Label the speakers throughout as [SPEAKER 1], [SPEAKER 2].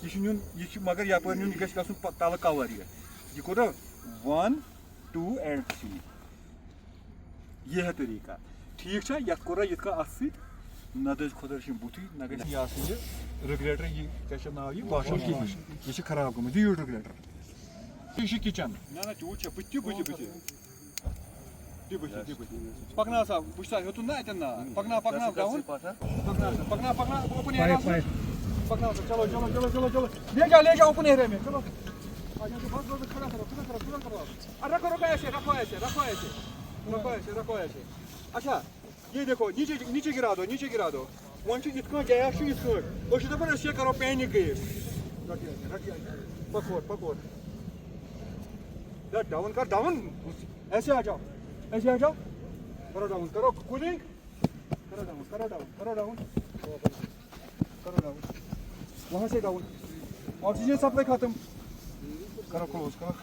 [SPEAKER 1] ये मगर यप तल कवर यह कोर 1 2 and 3 ये है तरीका ठीक है। यह कोर ये नदज खुद बुथ न गई रेगुलेटर ये क्या नाव ये वाशर यह खराब गुत यू रेगुलेटर यह किचन ना चूत बुत पकना सा बुझा हेतु ना अतन ना पकना पकना डाउन पकना पकना ओपन एरिया पकना चलो चलो चलो चलो चलो ले जाओ ओपन एरिया में चलो आजा तो बस खड़ा करो खड़ा करो रखो रखो ऐसे रखो ऐसे रखो ऐसे रखो ऐसे रखो ऐसे। अच्छा ये देखो नीचे नीचे गिरा दो वन इत गया इत दपान ये करो पैनिक गई पकोर पकोर डाउन कर डाउन ऐसे आ जाओ ऐसे आ जाओ करो डाउन करो कूलिंग करो डाउन करो डाउन करो डाउन करो डाउन वहां से डाउन ऑक्सीजन सप्लाई खत्म करो क्लोज करो।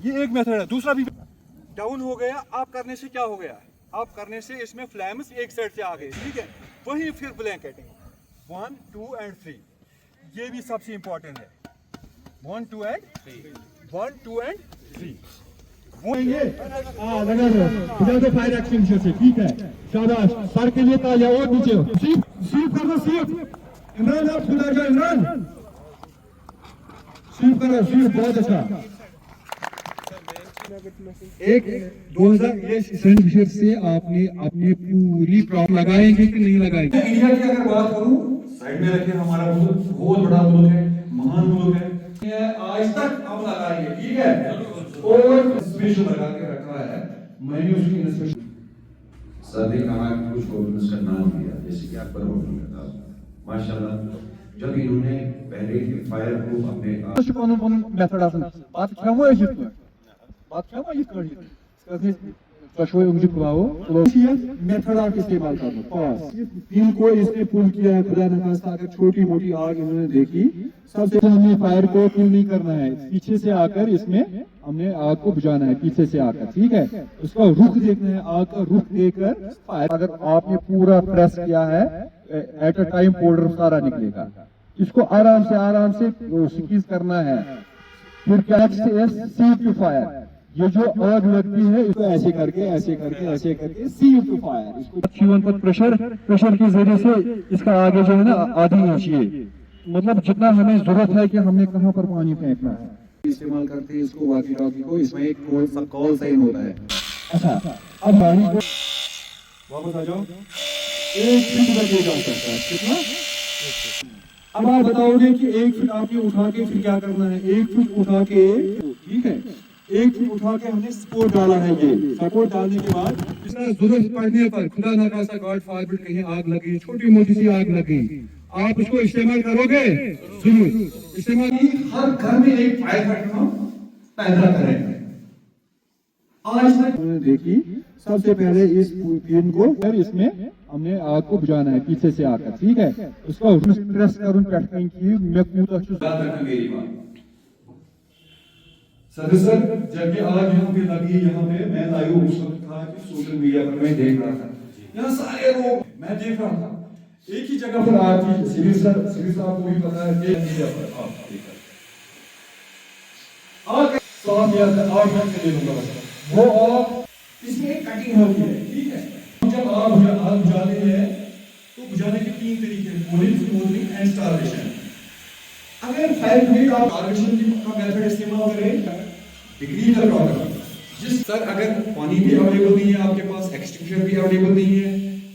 [SPEAKER 1] ये एक मेथड है। दूसरा भी डाउन हो गया आप करने से क्या हो गया आप करने से इसमें फ्लैम्स एक साइड से आ गए ठीक है। वही फिर ब्लैंकेटिंग 1 2 and 3 ये भी सबसे इंपॉर्टेंट है 1 2 and 1 2 and 3
[SPEAKER 2] लगा दो फायर एक्सटिंग्विशर से ठीक है शाबाश सर के लिए तालियां और नीचे सीप कर दो सीप इमरान आप खुद आ जाओ इमरान सीप करो सीप बहुत अच्छा। एक 2000 एक्सटिंग्विशर से आपने अपनी पूरी प्रॉब्लम लगाएंगे कि नहीं लगाएंगे।
[SPEAKER 1] इंडिया की अगर बात करूं साइड में रखिए हमारा मुल्क बहुत बड़ा मुल्क है महान मुल्क है आज तक हम लगाएंगे ठीक है और स्पेशल लगा के रखा है मैंने उसकी इंस्पेक्शन
[SPEAKER 3] सर ने कहा कि कुछ गवर्नेंस का नाम दिया जैसे कि अकबर होटल में था माशाल्लाह जब इन्होंने पहले के फायर प्रूफ अपने
[SPEAKER 2] मेथड आसन बात क्या हुआ मेथड इस्तेमाल कर इनको इसने पुल किया है खुदा न खास्ता अगर छोटी मोटी आग इन्होंने देखी सबसे हमें फायर को पुल नहीं करना है पीछे से आकर इसमें हमने आग को बुझाना है पीछे से आकर ठीक है। उसका रुख देखना है आग का रुख देखकर फायर अगर आपने पूरा प्रेस किया है एट अ टाइम पाउडर सारा निकलेगा। इसको आराम से स्क्वीज करना है फिर क्या सी टू फायर ये जो आग लगती है इसको ऐसे करके सी टू फायर इसको जीवन पर प्रेशर के जरिए से इसका आगे जो है ना आधी इंच मतलब जितना हमें जरूरत है कि हमने कहाँ पर पानी फेंकना है इस्तेमाल करते हैं इसको वाकी टॉकी को इसमें एक कॉल साइन होता है। अच्छा अब पानी को वापस आ जाओ एक फीट तक ये जा सकता है कितना। अब आप बताओगे कि एक फीट आपने उठा के फिर क्या करना है एक फीट उठा के ठीक है एक फीट उठा के हमने सपोर्ट डाला है ये सपोर्ट डालने के बाद जरूरत पड़ने पर खुदा ना खास्ता गॉड फॉरबिड कहीं आग लगी छोटी मोटी सी आग लगी आप उसको इस्तेमाल करोगे जरूर इस्तेमाल
[SPEAKER 1] हर घर में एक फायर फाइटर हम पैदा करेंगे।
[SPEAKER 2] आज तक देखी सबसे पहले इस पिन को फिर इसमें हमने आग को बुझाना है पीछे से आकर ठीक है। उसका प्रेस करूं पैटर्न की मैं कूदा
[SPEAKER 1] सर जब ये आग यहाँ पे लगी यहाँ पे मैं लाइव उस वक्त था कि सोशल मीडिया पर मैं देख रहा था यहाँ सारे लोग मैं देख रहा था एक ही जगह पर आग थी सिविल साहब को भी पता है कि मीडिया पर आग साफ या आग मैं दे दूंगा वो आग इसमें कटिंग होती है ठीक है। जब आग बुझाते हैं तो बुझाने के 3 तरीके हैं कूलिंग स्मूथनिंग एंड स्टार्वेशन। अगर फायर ब्रिगेड आप स्टार्वेशन का मेथड इस्तेमाल करें डिग्री द प्रॉब्लम जिस सर अगर पानी भी अवेलेबल नहीं है आपके पास एक्सटिंग्विशर भी अवेलेबल नहीं है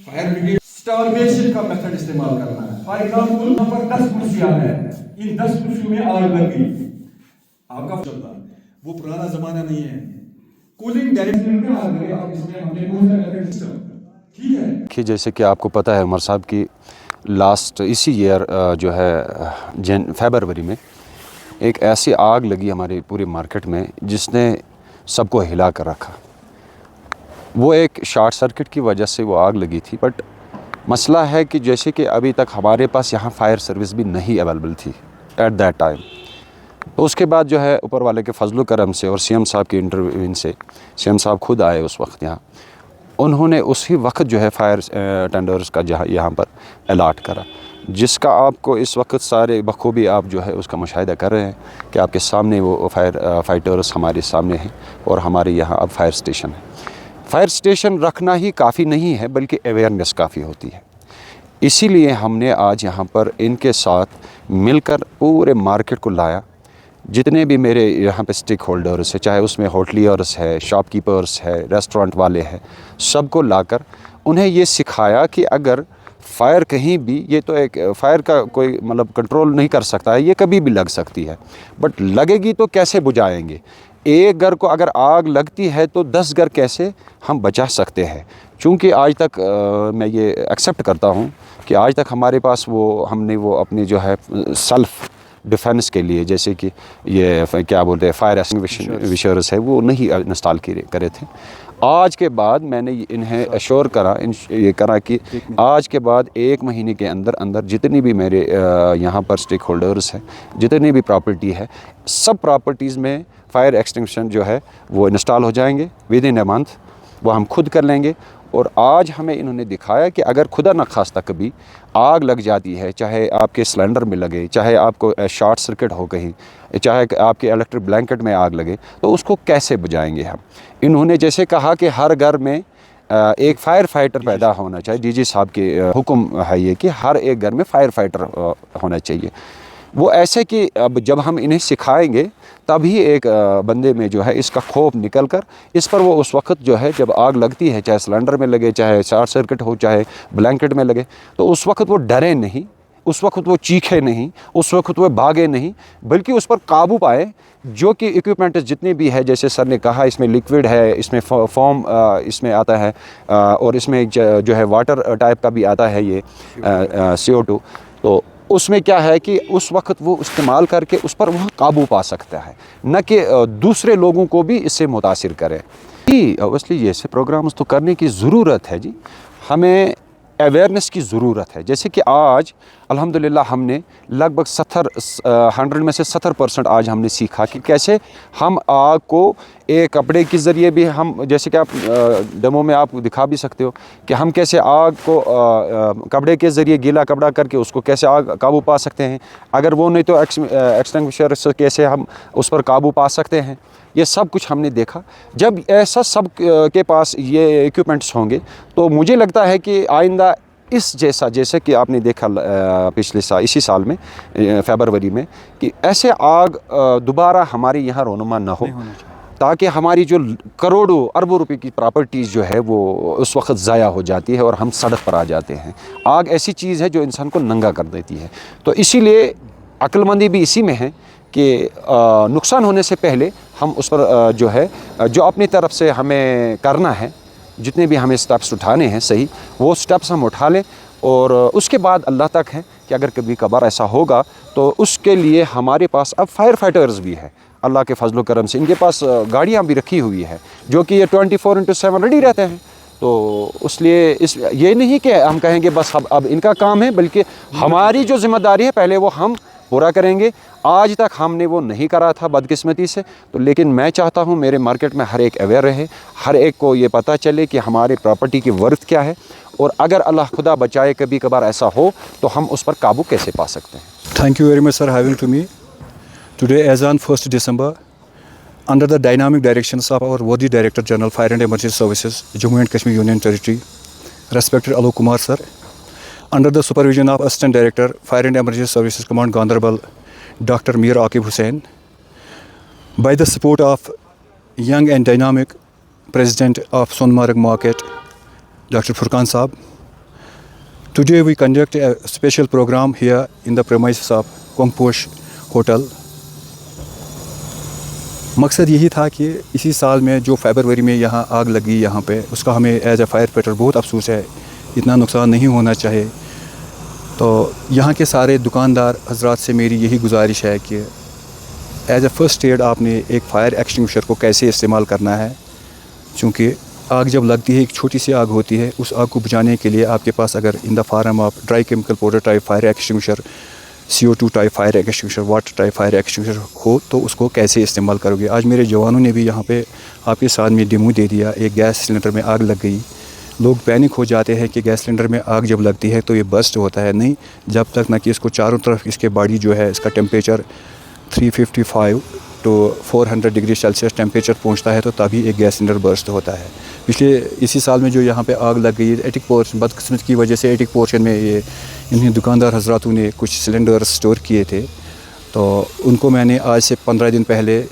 [SPEAKER 1] फायर ब्रिगेड स्टार्वेशन का मेथड इस्तेमाल करना है। फॉर एग्जांपल यहाँ पर 10 कुर्सियां हैं इन 10 कुर्सियों में आग लग गई आपका चलता वो पुराना जमाना नहीं है कूलिंग डायरेक्टली में आ गए अब इसमें हमने कौन सा मेथड सिस्टम ठीक है
[SPEAKER 4] कि जैसे कि आपको पता है उमर साहब की लास्ट इसी ईयर जो है फरवरी में एक ऐसी आग लगी हमारी पूरी मार्केट में जिसने सबको हिला कर रखा। वो एक शॉर्ट सर्किट की वजह से वो आग लगी थी बट मसला है कि जैसे कि अभी तक हमारे पास यहाँ फायर सर्विस भी नहीं अवेलेबल थी एट दैट टाइम। तो उसके बाद जो है ऊपर वाले के फजलो करम से और सीएम साहब के इंटरव्यून से सीएम साहब खुद आए उस वक्त यहाँ उन्होंने उसी वक्त जो है फायर टेंडर्स का जहाँ यहाँ पर अलाट करा। जिसका आपको इस वक्त सारे बखूबी आप जो है उसका मुशाहिदा कर रहे हैं कि आपके सामने वो फाइटर्स हमारे सामने हैं और हमारे यहाँ अब फायर स्टेशन है। फायर स्टेशन रखना ही काफ़ी नहीं है बल्कि अवेयरनेस काफ़ी होती है। इसीलिए हमने आज यहाँ पर इनके साथ मिलकर पूरे मार्केट को लाया। जितने भी मेरे यहाँ पे स्टेक होल्डर्स है, चाहे उसमें होटलियर्स है, शॉपकीपर्स है, रेस्टोरेंट वाले हैं, सबको लाकर उन्हें ये सिखाया कि अगर फायर कहीं भी, ये तो एक फायर का कोई मतलब कंट्रोल नहीं कर सकता है, ये कभी भी लग सकती है, बट लगेगी तो कैसे बुझाएंगे। एक घर को अगर आग लगती है तो 10 घर कैसे हम बचा सकते हैं। चूँकि आज तक मैं ये एक्सेप्ट करता हूँ कि आज तक हमारे पास हमने वो अपनी जो है सेल्फ डिफेंस के लिए, जैसे कि ये क्या बोलते हैं फायर एक्सटिंग्विशर्स है, वो नहीं इंस्टॉल करे थे। आज के बाद मैंने इन्हें अश्योर करा कि आज के बाद 1 महीने के अंदर अंदर जितनी भी मेरे यहाँ पर स्टेक होल्डर्स हैं, जितनी भी प्रॉपर्टी है, सब प्रॉपर्टीज़ में फायर एक्सटिंग्विशन जो है वो इंस्टॉल हो जाएंगे विद इन ए मंथ। वो हम खुद कर लेंगे। और आज हमें इन्होंने दिखाया कि अगर खुदा न खास्ता कभी आग लग जाती है, चाहे आपके सिलेंडर में लगे, चाहे आपको शॉर्ट सर्किट हो कहीं, चाहे आपके इलेक्ट्रिक ब्लैंकेट में आग लगे, तो उसको कैसे बुझाएंगे हम। इन्होंने जैसे कहा कि हर घर में एक फायर फाइटर पैदा होना चाहिए। डीजी साहब के हुक्म है ये कि हर एक घर में फायर फाइटर होना चाहिए। वो ऐसे कि अब जब हम इन्हें सिखाएंगे तभी एक बंदे में जो है इसका खौफ निकल कर इस पर वो उस वक्त जो है जब आग लगती है, चाहे सिलेंडर में लगे, चाहे शॉर्ट सर्किट हो, चाहे ब्लैंकेट में लगे, तो उस वक्त वो डरे नहीं, उस वक्त वो चीखे नहीं, उस वक्त वो भागे नहीं, बल्कि उस पर काबू पाए। जो कि इक्विपमेंट जितने भी है, जैसे सर ने कहा, इसमें लिक्विड है, इसमें फॉर्म इसमें आता है, और इसमें जो है वाटर टाइप का भी आता है ये CO2। तो उसमें क्या है कि उस वक्त वो इस्तेमाल करके उस पर वह काबू पा सकता है, न कि दूसरे लोगों को भी इससे मुतासिर करे। जी ऑब्वियसली ऐसे प्रोग्राम्स तो करने की ज़रूरत है जी, हमें अवेयरनेस की ज़रूरत है। जैसे कि आज अल्हम्दुलिल्लाह हमने लगभग 100 में से 70% आज हमने सीखा कि कैसे हम आग को एक कपड़े के ज़रिए भी हम, जैसे कि आप डेमो में आप दिखा भी सकते हो कि हम कैसे आग को कपड़े के ज़रिए गीला कपड़ा करके उसको कैसे आग काबू पा सकते हैं। अगर वो नहीं तो एक्सटिंग्विशर से कैसे हम उस पर काबू पा सकते हैं। ये सब कुछ हमने देखा। जब ऐसा सब के पास ये इक्विपमेंट्स होंगे तो मुझे लगता है कि आइंदा इस जैसे कि आपने देखा पिछले इसी साल में फरवरी में कि ऐसे आग दोबारा हमारे यहाँ रोनुमा न हो, ताकि हमारी जो करोड़ों अरबों रुपए की प्रॉपर्टीज़ जो है वो उस वक्त ज़ाया हो जाती है और हम सड़क पर आ जाते हैं। आग ऐसी चीज़ है जो इंसान को नंगा कर देती है। तो इसीलिए अक्लमंदी भी इसी में है कि नुकसान होने से पहले हम उस पर जो है जो अपनी तरफ से हमें करना है, जितने भी हमें स्टेप्स उठाने हैं सही, वो स्टेप्स हम उठा लें। और उसके बाद अल्लाह तक है कि अगर कभी कभार ऐसा होगा तो उसके लिए हमारे पास अब फायर फाइटर्स भी है। अल्लाह के फजल करम से इनके पास गाड़ियाँ भी रखी हुई है जो कि ये 24/7 रेडी रहते हैं। तो इसलिए ये नहीं कि हम कहेंगे बस अब इनका काम है, बल्कि हमारी जो ज़िम्मेदारी है पहले वो हम पूरा करेंगे। आज तक हमने वो नहीं करा था बदकिस्मती से, तो लेकिन मैं चाहता हूँ मेरे मार्केट में हर एक अवेयर रहे, हर एक को ये पता चले कि हमारे प्रॉपर्टी की वर्थ क्या है, और अगर अल्लाह खुदा बचाए कभी कभार ऐसा हो तो हम उस पर काबू कैसे पा सकते हैं।
[SPEAKER 5] Thank you very much sir having to me. Today as on 1st December, under the dynamic directions of our Wadi Director General Fire and Emergency Services, Jammu and Kashmir Union Territory, respected Alok Kumar sir, under the supervision of Assistant Director Fire and Emergency Services Command Ganderbal, Dr. Mir Aqib Hussain, by the support of young and dynamic President of Sonmarg Market, Dr. Furqan Saab, today we conduct a special program here in the premises of Kongposh Hotel. मकसद यही था कि इसी साल में जो फरवरी में यहाँ आग लगी यहाँ पे, उसका हमें एज ए फायर फाइटर बहुत अफसोस है, इतना नुकसान नहीं होना चाहिए। तो यहाँ के सारे दुकानदार हजरात से मेरी यही गुजारिश है कि एज ए फर्स्ट एड आपने एक फायर एक्सटिंग्विशर को कैसे इस्तेमाल करना है, क्योंकि आग जब लगती है, एक छोटी सी आग होती है, उस आग को बुझाने के लिए आपके पास अगर in the form of dry chemical powder type fire extinguisher, CO2 type fire extinguisher, water type fire extinguisher हो तो उसको कैसे इस्तेमाल करोगे। आज मेरे जवानों ने भी यहाँ पे आपके साथ में डेमो दे दिया। एक गैस सिलेंडर में आग लग गई, लोग पैनिक हो जाते हैं कि गैस सिलेंडर में आग जब लगती है तो ये बर्स्ट होता है। नहीं, जब तक ना कि इसको चारों तरफ इसके बॉडी जो है इसका टेम्परेचर 355 तो 400 डिग्री सेल्सियस टेम्परेचर पहुंचता है तो तभी एक गैस सिलेंडर बर्स्ट होता है। पिछले इसी साल में जो यहाँ पे आग लग गई, एटिक पोर्शन, बदकिस्मत की वजह से एटिक पोर्शन में ये इन्हीं दुकानदार हजरातों ने कुछ सिलेंडर स्टोर किए थे, तो उनको मैंने आज से 15 दिन पहले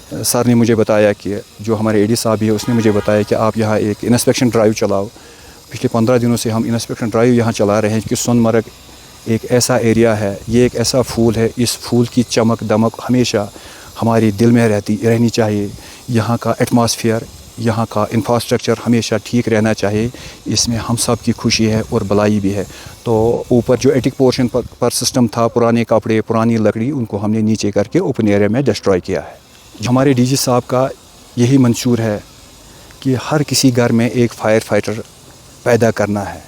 [SPEAKER 5] सर ने मुझे बताया कि जो हमारे एडी साहब है उसने मुझे बताया कि आप यहाँ एक इंस्पेक्शन ड्राइव चलाओ। पिछले 15 दिनों से हम इंस्पेक्शन ड्राइव यहाँ चला रहे हैं कि सोनमर्ग एक ऐसा एरिया है, ये एक ऐसा फूल है, इस फूल की चमक दमक हमेशा हमारे दिल में रहनी चाहिए। यहाँ का एटमॉस्फेयर, यहाँ का इंफ्रास्ट्रक्चर हमेशा ठीक रहना चाहिए, इसमें हम सब की खुशी है और भलाई भी है। तो ऊपर जो एटिक पोर्शन पर सिस्टम था, पुराने कपड़े, पुरानी लकड़ी, उनको हमने नीचे करके ओपन एरिया में डिस्ट्रॉय किया है। हमारे डीजी साहब का यही मंशूर है कि हर किसी घर में एक फायर फाइटर पैदा करना है।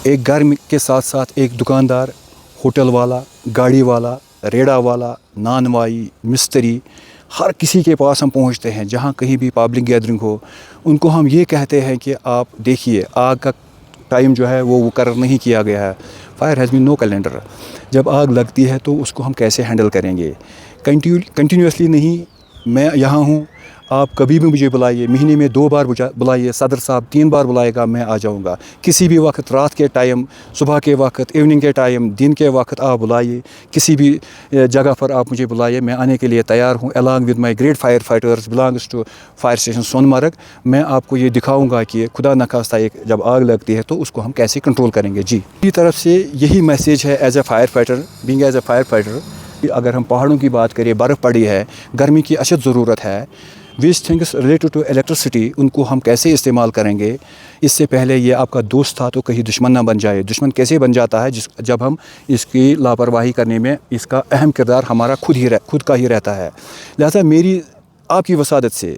[SPEAKER 5] एक घर के साथ साथ एक दुकानदार, होटल वाला, गाड़ी वाला, रेड़ा वाला, नानवाई, मिस्त्री, हर किसी के पास हम पहुंचते हैं। जहां कहीं भी पब्लिक गैदरिंग हो, उनको हम ये कहते हैं कि आप देखिए आग का टाइम जो है वो मुकर्रर नहीं किया गया है। Fire has been no calendar. जब आग लगती है तो उसको हम कैसे हैंडल करेंगे? कंटिन्यूसली नहीं, मैं यहाँ हूँ, आप कभी भी मुझे बुलाइए, महीने में 2 बार बुलाइए, सदर साहब 3 बार बुलाएगा, मैं आ जाऊँगा। किसी भी वक्त, रात के टाइम, सुबह के वक्त, इवनिंग के टाइम, दिन के वक्त आप बुलाइए, किसी भी जगह पर आप मुझे बुलाइए, मैं आने के लिए तैयार हूँ। Along with my great fire fighters belongs to fire station Sonamarg, मैं आपको ये दिखाऊँगा कि खुदा न खास्ता एक जब आग लगती है तो उसको हम कैसे कंट्रोल करेंगे। जी, मेरी तरफ से यही मैसेज है as a fire fighter, being as a fire fighter. अगर हम पहाड़ों की बात करें, बर्फ़ पड़ी है, गर्मी की अशद ज़रूरत है, वीस थिंग्स रिलेटेड टू इलेक्ट्रिसिटी, उनको हम कैसे इस्तेमाल करेंगे? इससे पहले ये आपका दोस्त था तो कहीं दुश्मन ना बन जाए। दुश्मन कैसे बन जाता है? जब हम इसकी लापरवाही करने में, इसका अहम किरदार हमारा खुद का ही रहता है। लिहाजा मेरी आपकी वसादत से,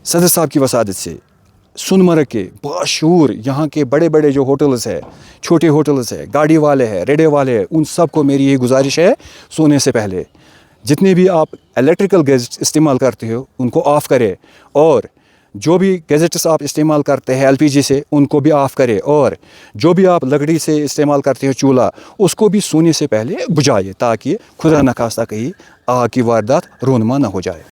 [SPEAKER 5] सदर साहब की वसादत से, सोनमर्ग के बाशूर यहाँ के बड़े बड़े जो होटल्स है, छोटे होटल्स है, गाड़ी वाले हैं, रेडे वाले हैं, उन सब को मेरी ये गुजारिश है, सोने से पहले जितने भी आप इलेक्ट्रिकल गैजेट्स इस्तेमाल करते हो उनको ऑफ़ करें, और जो भी गैजेट्स आप इस्तेमाल करते हैं एलपीजी से उनको भी ऑफ़ करें, और जो भी आप लकड़ी से इस्तेमाल करते हो चूल्हा, उसको भी सोने से पहले बुझाइए ताकि खुदा न खास्ता कहीं आग की वारदात रोनमा ना हो जाए।